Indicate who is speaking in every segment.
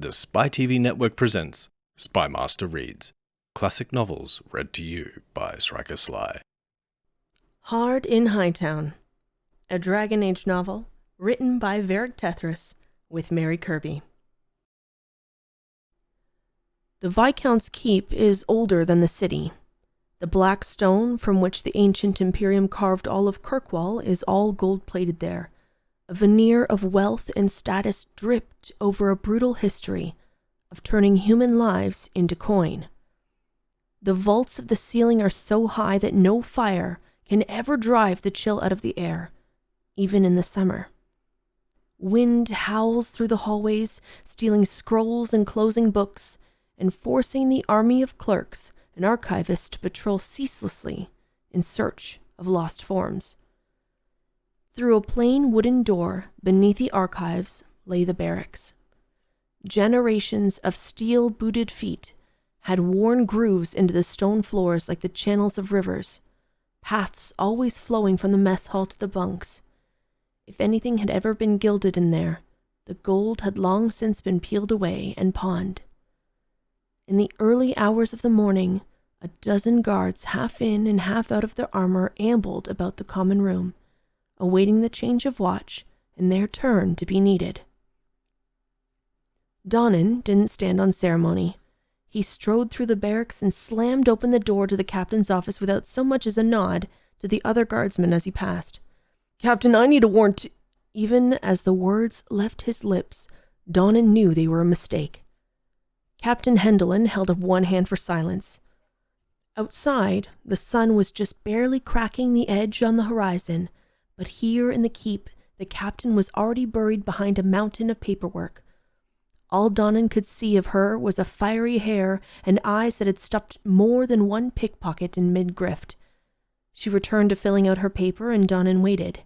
Speaker 1: The Spy TV Network presents Spy Master Reads, classic novels read to you by SrikerSly.
Speaker 2: Hard in Hightown, a Dragon Age novel written by Varric Tethras with Mary Kirby. The Viscount's Keep is older than the city. The black stone from which the ancient Imperium carved all of Kirkwall is all gold-plated there. A veneer of wealth and status dripped over a brutal history of turning human lives into coin. The vaults of the ceiling are so high that no fire can ever drive the chill out of the air, even in the summer. Wind howls through the hallways, stealing scrolls and closing books, and forcing the army of clerks and archivists to patrol ceaselessly in search of lost forms. Through a plain wooden door beneath the archives lay the barracks. Generations of steel-booted feet had worn grooves into the stone floors like the channels of rivers, paths always flowing from the mess hall to the bunks. If anything had ever been gilded in there, the gold had long since been peeled away and pawned. In the early hours of the morning, a dozen guards half in and half out of their armor ambled about the common room, awaiting the change of watch and their turn to be needed. Donnen didn't stand on ceremony. He strode through the barracks and slammed open the door to the captain's office without so much as a nod to the other guardsman as he passed. "Captain, I need a warrant." Even as the words left his lips, Donnen knew they were a mistake. Captain Hendelin held up one hand for silence. Outside, the sun was just barely cracking the edge on the horizon, but here in the keep, the captain was already buried behind a mountain of paperwork. All Donnen could see of her was a fiery hair and eyes that had stopped more than one pickpocket in mid-grift. She returned to filling out her paper, and Donnen waited.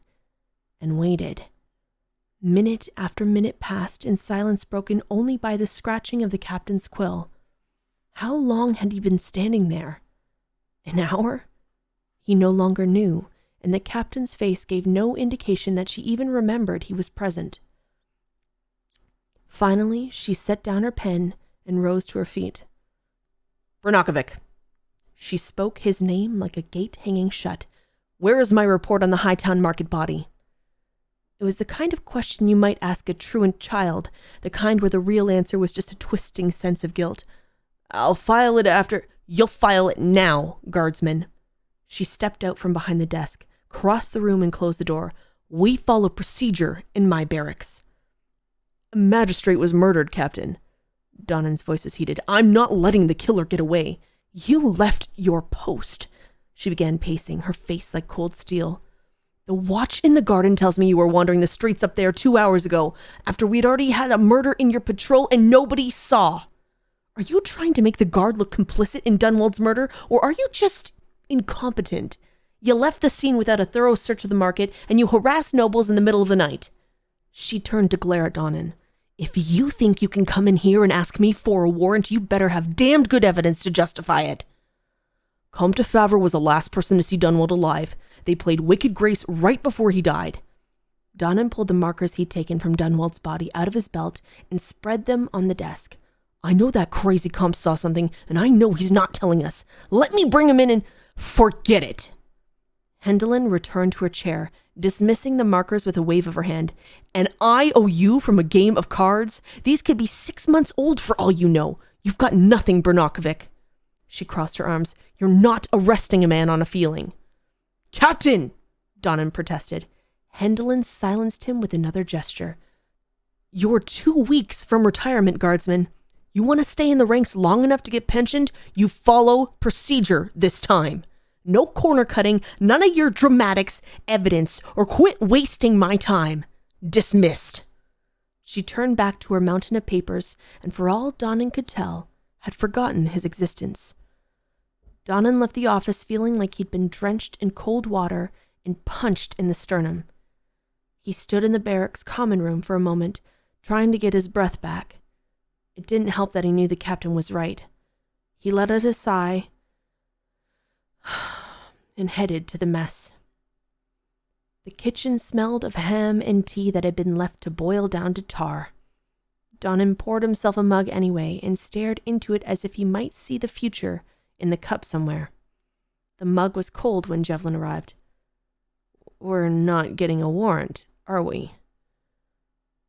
Speaker 2: And waited. Minute after minute passed in silence broken only by the scratching of the captain's quill. How long had he been standing there? An hour? He no longer knew, and the captain's face gave no indication that she even remembered he was present. Finally, she set down her pen and rose to her feet. "Brennokovic." She spoke his name like a gate hanging shut. "Where is my report on the Hightown market body?" It was the kind of question you might ask a truant child, the kind where the real answer was just a twisting sense of guilt. "I'll file it after." "You'll file it now, guardsman." She stepped out from behind the desk, crossed the room and closed the door. "We follow procedure in my barracks." "A magistrate was murdered, Captain." Donnen's voice was heated. "I'm not letting the killer get away." "You left your post." She began pacing, her face like cold steel. "The watch in the garden tells me you were wandering the streets up there 2 hours ago, after we'd already had a murder in your patrol and nobody saw. Are you trying to make the guard look complicit in Dunwald's murder, or are you just incompetent? You left the scene without a thorough search of the market, and you harassed nobles in the middle of the night." She turned to glare at Donnen. "If you think you can come in here and ask me for a warrant, you better have damned good evidence to justify it." "Comte de Favre was the last person to see Dunwald alive. They played Wicked Grace right before he died." Donnen pulled the markers he'd taken from Dunwald's body out of his belt and spread them on the desk. "I know that crazy comp saw something, and I know he's not telling us. Let me bring him in and—" "Forget it." Hendelin returned to her chair, dismissing the markers with a wave of her hand. "And I owe you from a game of cards? These could be 6 months old for all you know. You've got nothing, Brennokovic." She crossed her arms. "You're not arresting a man on a feeling." "Captain!" Donnen protested. Hendelin silenced him with another gesture. "You're 2 weeks from retirement, guardsman. You want to stay in the ranks long enough to get pensioned? You follow procedure this time. No corner cutting, none of your dramatics, evidence, or quit wasting my time. Dismissed." She turned back to her mountain of papers, and for all Donnen could tell, had forgotten his existence. Donnen left the office feeling like he'd been drenched in cold water and punched in the sternum. He stood in the barracks common room for a moment, trying to get his breath back. It didn't help that he knew the captain was right. He let out a sigh and headed to the mess. The kitchen smelled of ham and tea that had been left to boil down to tar. Donnen poured himself a mug anyway and stared into it as if he might see the future in the cup somewhere. The mug was cold when Jevlin arrived. "We're not getting a warrant, are we?"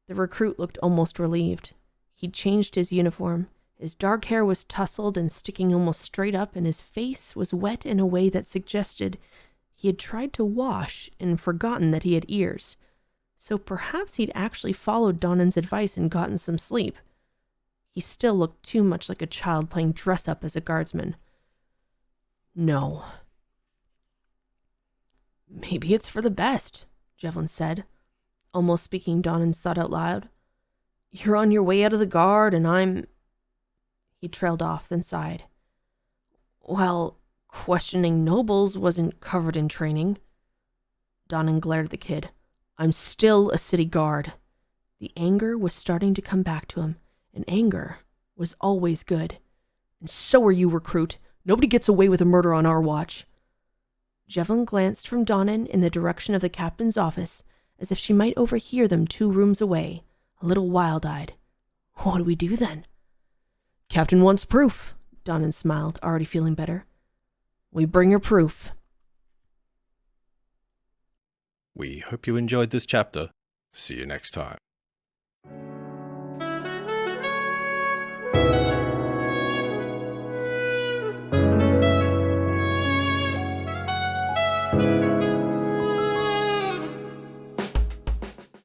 Speaker 2: The recruit looked almost relieved. He'd changed his uniform. His dark hair was tousled and sticking almost straight up, and his face was wet in a way that suggested he had tried to wash and forgotten that he had ears. So perhaps he'd actually followed Donnen's advice and gotten some sleep. He still looked too much like a child playing dress-up as a guardsman. "No." "Maybe it's for the best," Jevlin said, almost speaking Donnen's thought out loud. "You're on your way out of the guard, and I'm—" He trailed off, then sighed. "Well, questioning nobles wasn't covered in training." Donnen glared at the kid. "I'm still a city guard." The anger was starting to come back to him, and anger was always good. "And so are you, recruit. Nobody gets away with a murder on our watch." Jevlin glanced from Donnen in the direction of the captain's office, as if she might overhear them 2 rooms away, a little wild-eyed. "What do we do then?" "Captain wants proof," Donnen smiled, already feeling better. "We bring her proof."
Speaker 1: We hope you enjoyed this chapter. See you next time.